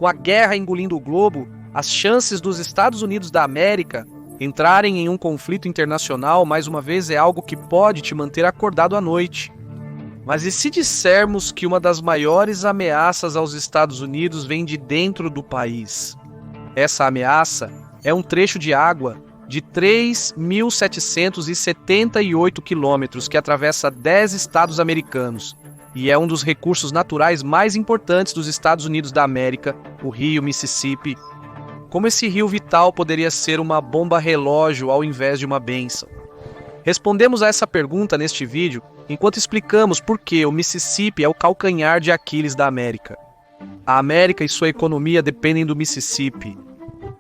Com a guerra engolindo o globo, as chances dos Estados Unidos da América entrarem em um conflito internacional, mais uma vez, é algo que pode te manter acordado à noite. Mas e se dissermos que uma das maiores ameaças aos Estados Unidos vem de dentro do país? Essa ameaça é um trecho de água de 3.778 quilômetros que atravessa 10 estados americanos e é um dos recursos naturais mais importantes dos Estados Unidos da América, o rio Mississippi. Como esse rio vital poderia ser uma bomba relógio ao invés de uma bênção? Respondemos a essa pergunta neste vídeo enquanto explicamos por que o Mississippi é o calcanhar de Aquiles da América. A América e sua economia dependem do Mississippi.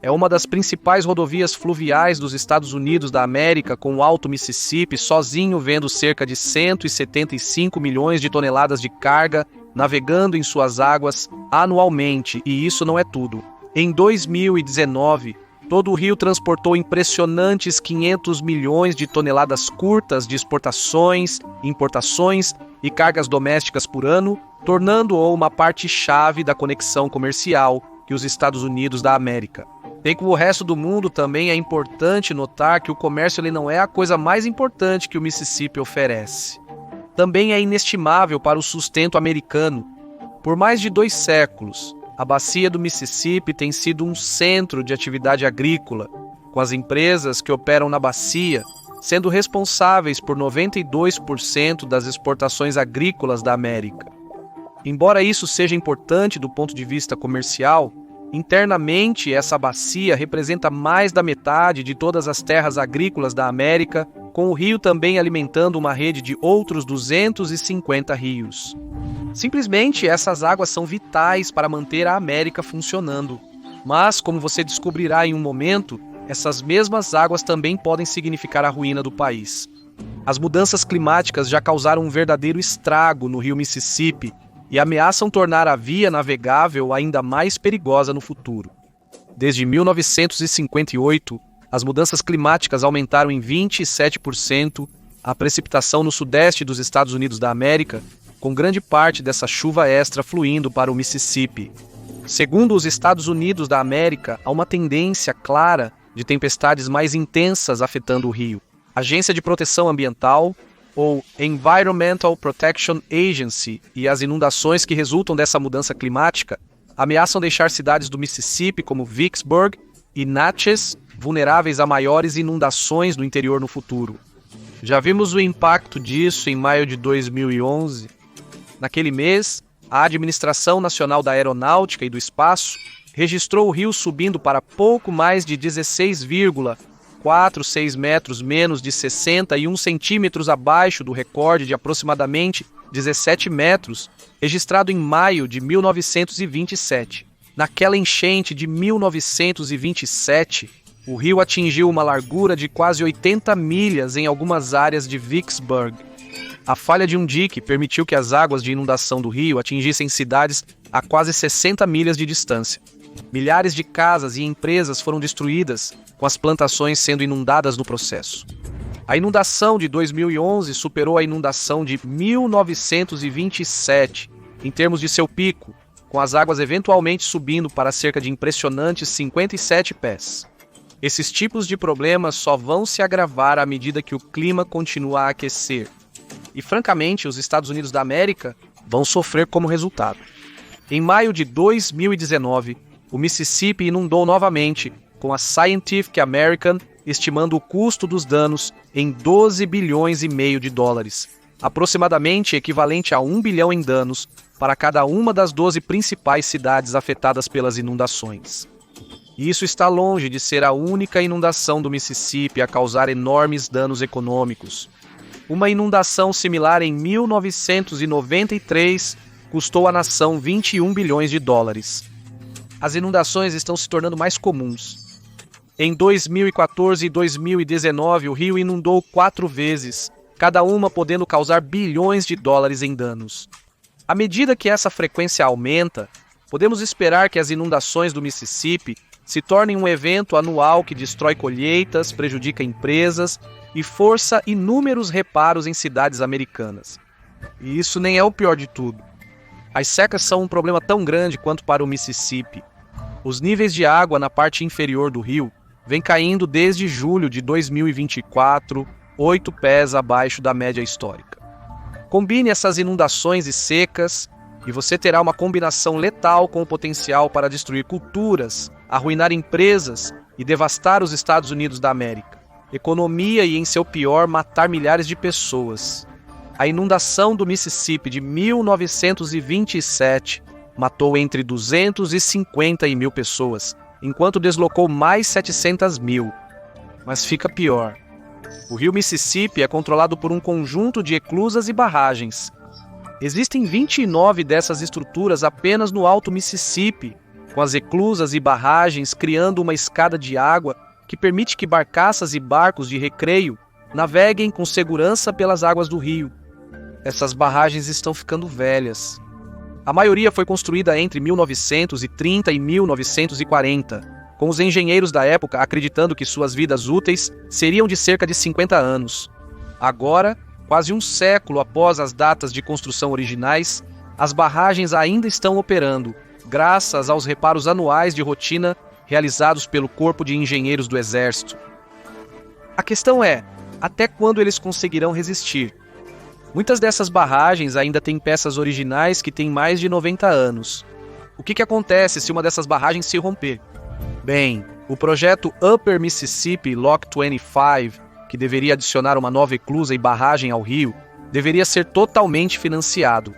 É uma das principais rodovias fluviais dos Estados Unidos da América, com o Alto Mississippi sozinho vendo cerca de 175 milhões de toneladas de carga navegando em suas águas anualmente, e isso não é tudo. Em 2019, todo o rio transportou impressionantes 500 milhões de toneladas curtas de exportações, importações e cargas domésticas por ano, tornando-o uma parte-chave da conexão comercial que os Estados Unidos da América. Bem como o resto do mundo, também é importante notar que o comércio não é a coisa mais importante que o Mississippi oferece. Também é inestimável para o sustento americano. Por mais de 2 séculos, a bacia do Mississippi tem sido um centro de atividade agrícola, com as empresas que operam na bacia sendo responsáveis por 92% das exportações agrícolas da América. Embora isso seja importante do ponto de vista comercial, internamente essa bacia representa mais da metade de todas as terras agrícolas da América, com o rio também alimentando uma rede de outros 250 rios. Simplesmente essas águas são vitais para manter a América funcionando. Mas, como você descobrirá em um momento, essas mesmas águas também podem significar a ruína do país. As mudanças climáticas já causaram um verdadeiro estrago no rio Mississippi e ameaçam tornar a via navegável ainda mais perigosa no futuro. Desde 1958, as mudanças climáticas aumentaram em 27% a precipitação no sudeste dos Estados Unidos da América, com grande parte dessa chuva extra fluindo para o Mississippi. Segundo os Estados Unidos da América, há uma tendência clara de tempestades mais intensas afetando o rio. A Agência de Proteção Ambiental, ou Environmental Protection Agency, e as inundações que resultam dessa mudança climática ameaçam deixar cidades do Mississippi como Vicksburg e Natchez vulneráveis a maiores inundações no interior no futuro. Já vimos o impacto disso em maio de 2011. Naquele mês, a Administração Nacional da Aeronáutica e do Espaço registrou o rio subindo para pouco mais de 16,46 metros menos de 61 centímetros abaixo do recorde de aproximadamente 17 metros, registrado em maio de 1927. Naquela enchente de 1927, o rio atingiu uma largura de quase 80 milhas em algumas áreas de Vicksburg. A falha de um dique permitiu que as águas de inundação do rio atingissem cidades a quase 60 milhas de distância. Milhares de casas e empresas foram destruídas, com as plantações sendo inundadas no processo. A inundação de 2011 superou a inundação de 1927, em termos de seu pico, com as águas eventualmente subindo para cerca de impressionantes 57 pés. Esses tipos de problemas só vão se agravar à medida que o clima continua a aquecer. E, francamente, os Estados Unidos da América vão sofrer como resultado. Em maio de 2019, o Mississippi inundou novamente, com a Scientific American estimando o custo dos danos em 12 bilhões e meio de dólares, aproximadamente equivalente a 1 bilhão em danos para cada uma das 12 principais cidades afetadas pelas inundações. E isso está longe de ser a única inundação do Mississippi a causar enormes danos econômicos. Uma inundação similar em 1993 custou à nação 21 bilhões de dólares. As inundações estão se tornando mais comuns. Em 2014 e 2019, o rio inundou 4 vezes, cada uma podendo causar bilhões de dólares em danos. À medida que essa frequência aumenta, podemos esperar que as inundações do Mississippi se tornem um evento anual que destrói colheitas, prejudica empresas e força inúmeros reparos em cidades americanas. E isso nem é o pior de tudo. As secas são um problema tão grande quanto para o Mississippi. Os níveis de água na parte inferior do rio vêm caindo desde julho de 2024, 8 pés abaixo da média histórica. Combine essas inundações e secas e você terá uma combinação letal com o potencial para destruir culturas, arruinar empresas e devastar os Estados Unidos da América. Economia e, em seu pior, matar milhares de pessoas. A inundação do Mississippi de 1927 matou entre 250 e 1.000 pessoas, enquanto deslocou mais 700 mil. Mas fica pior. O rio Mississippi é controlado por um conjunto de eclusas e barragens. Existem 29 dessas estruturas apenas no Alto Mississippi, com as eclusas e barragens criando uma escada de água que permite que barcaças e barcos de recreio naveguem com segurança pelas águas do rio. Essas barragens estão ficando velhas. A maioria foi construída entre 1930 e 1940, com os engenheiros da época acreditando que suas vidas úteis seriam de cerca de 50 anos. Agora, quase um século após as datas de construção originais, as barragens ainda estão operando, graças aos reparos anuais de rotina realizados pelo Corpo de Engenheiros do Exército. A questão é, até quando eles conseguirão resistir? Muitas dessas barragens ainda têm peças originais que têm mais de 90 anos. O que acontece se uma dessas barragens se romper? Bem, o projeto Upper Mississippi Lock 25, que deveria adicionar uma nova eclusa e barragem ao rio, deveria ser totalmente financiado.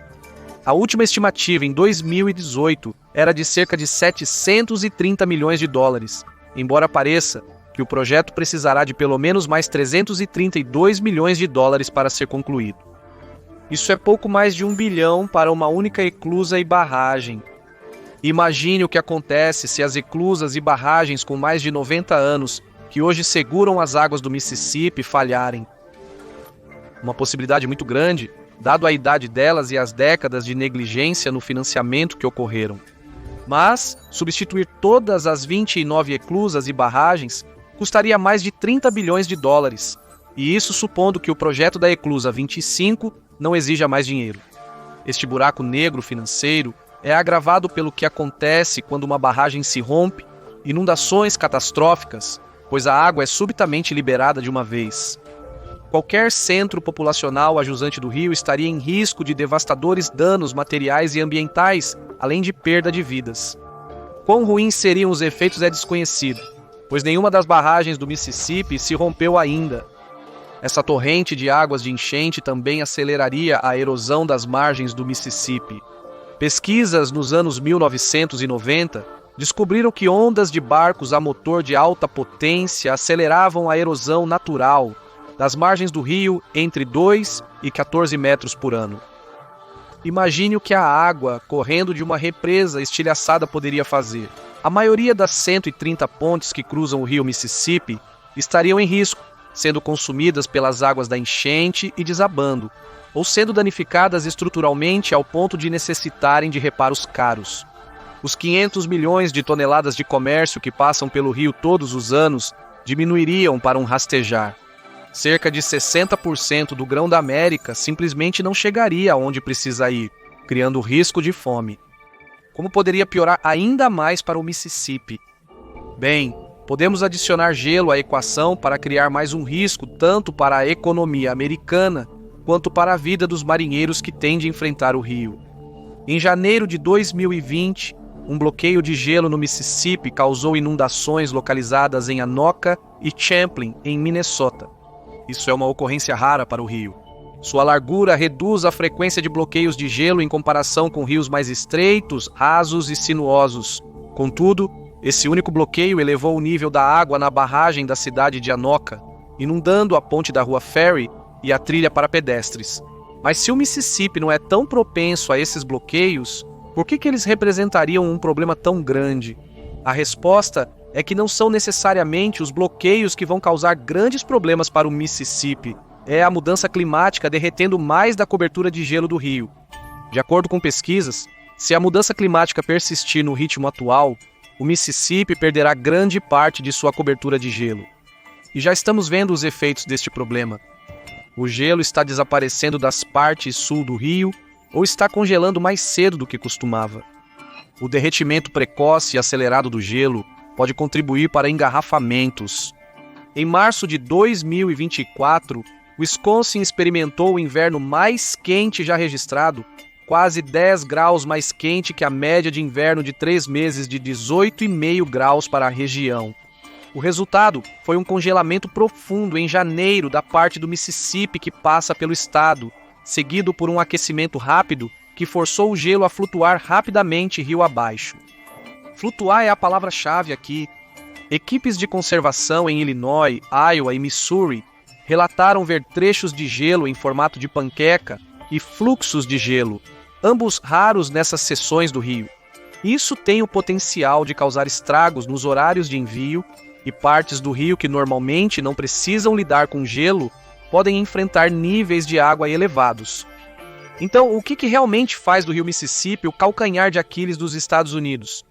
A última estimativa em 2018 era de cerca de 730 milhões de dólares, embora pareça que o projeto precisará de pelo menos mais 332 milhões de dólares para ser concluído. Isso é pouco mais de 1 bilhão para uma única eclusa e barragem. Imagine o que acontece se as eclusas e barragens com mais de 90 anos, que hoje seguram as águas do Mississippi, falharem. Uma possibilidade muito grande, dado a idade delas e as décadas de negligência no financiamento que ocorreram. Mas, substituir todas as 29 eclusas e barragens custaria mais de 30 bilhões de dólares, e isso supondo que o projeto da eclusa 25 não exija mais dinheiro. Este buraco negro financeiro é agravado pelo que acontece quando uma barragem se rompe, inundações catastróficas, pois a água é subitamente liberada de uma vez. Qualquer centro populacional ajusante do rio estaria em risco de devastadores danos materiais e ambientais, além de perda de vidas. Quão ruins seriam os efeitos é desconhecido, pois nenhuma das barragens do Mississippi se rompeu ainda. Essa torrente de águas de enchente também aceleraria a erosão das margens do Mississippi. Pesquisas nos anos 1990 descobriram que ondas de barcos a motor de alta potência aceleravam a erosão natural das margens do rio entre 2 e 14 metros por ano. Imagine o que a água correndo de uma represa estilhaçada poderia fazer. A maioria das 130 pontes que cruzam o rio Mississippi estariam em risco, sendo consumidas pelas águas da enchente e desabando, ou sendo danificadas estruturalmente ao ponto de necessitarem de reparos caros. Os 500 milhões de toneladas de comércio que passam pelo rio todos os anos diminuiriam para um rastejar. Cerca de 60% do grão da América simplesmente não chegaria aonde precisa ir, criando risco de fome. Como poderia piorar ainda mais para o Mississippi? Bem, podemos adicionar gelo à equação para criar mais um risco tanto para a economia americana quanto para a vida dos marinheiros que têm de enfrentar o rio. Em janeiro de 2020, um bloqueio de gelo no Mississippi causou inundações localizadas em Anoka e Champlin, em Minnesota. Isso é uma ocorrência rara para o rio. Sua largura reduz a frequência de bloqueios de gelo em comparação com rios mais estreitos, rasos e sinuosos. Contudo, esse único bloqueio elevou o nível da água na barragem da cidade de Anoka, inundando a ponte da rua Ferry e a trilha para pedestres. Mas se o Mississippi não é tão propenso a esses bloqueios, por que eles representariam um problema tão grande? A resposta é que não são necessariamente os bloqueios que vão causar grandes problemas para o Mississippi. É a mudança climática derretendo mais da cobertura de gelo do rio. De acordo com pesquisas, se a mudança climática persistir no ritmo atual, o Mississippi perderá grande parte de sua cobertura de gelo. E já estamos vendo os efeitos deste problema. O gelo está desaparecendo das partes sul do rio ou está congelando mais cedo do que costumava. O derretimento precoce e acelerado do gelo pode contribuir para engarrafamentos. Em março de 2024, Wisconsin experimentou o inverno mais quente já registrado, quase 10 graus mais quente que a média de inverno de 3 meses de 18,5 graus para a região. O resultado foi um congelamento profundo em janeiro da parte do Mississippi que passa pelo estado, seguido por um aquecimento rápido que forçou o gelo a flutuar rapidamente rio abaixo. Flutuar é a palavra-chave aqui. Equipes de conservação em Illinois, Iowa e Missouri relataram ver trechos de gelo em formato de panqueca e fluxos de gelo, ambos raros nessas seções do rio. Isso tem o potencial de causar estragos nos horários de envio e partes do rio que normalmente não precisam lidar com gelo podem enfrentar níveis de água elevados. Então, o que realmente faz do rio Mississippi o calcanhar de Aquiles dos Estados Unidos?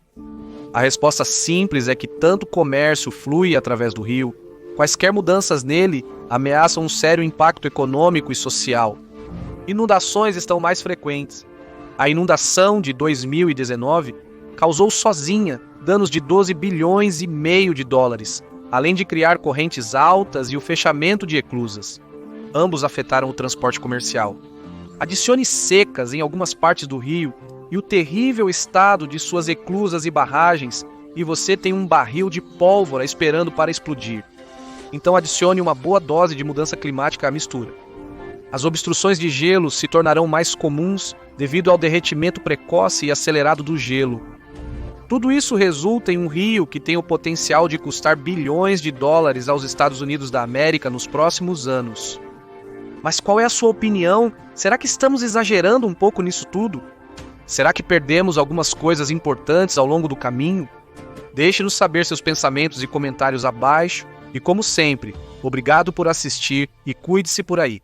A resposta simples é que tanto comércio flui através do rio, quaisquer mudanças nele ameaçam um sério impacto econômico e social. Inundações estão mais frequentes. A inundação de 2019 causou sozinha danos de 12 bilhões e meio de dólares, além de criar correntes altas e o fechamento de eclusas. Ambos afetaram o transporte comercial. Adicione secas em algumas partes do rio e o terrível estado de suas eclusas e barragens, e você tem um barril de pólvora esperando para explodir. Então adicione uma boa dose de mudança climática à mistura. As obstruções de gelo se tornarão mais comuns devido ao derretimento precoce e acelerado do gelo. Tudo isso resulta em um rio que tem o potencial de custar bilhões de dólares aos Estados Unidos da América nos próximos anos. Mas qual é a sua opinião? Será que estamos exagerando um pouco nisso tudo? Será que perdemos algumas coisas importantes ao longo do caminho? Deixe-nos saber seus pensamentos e comentários abaixo. E como sempre, obrigado por assistir e cuide-se por aí.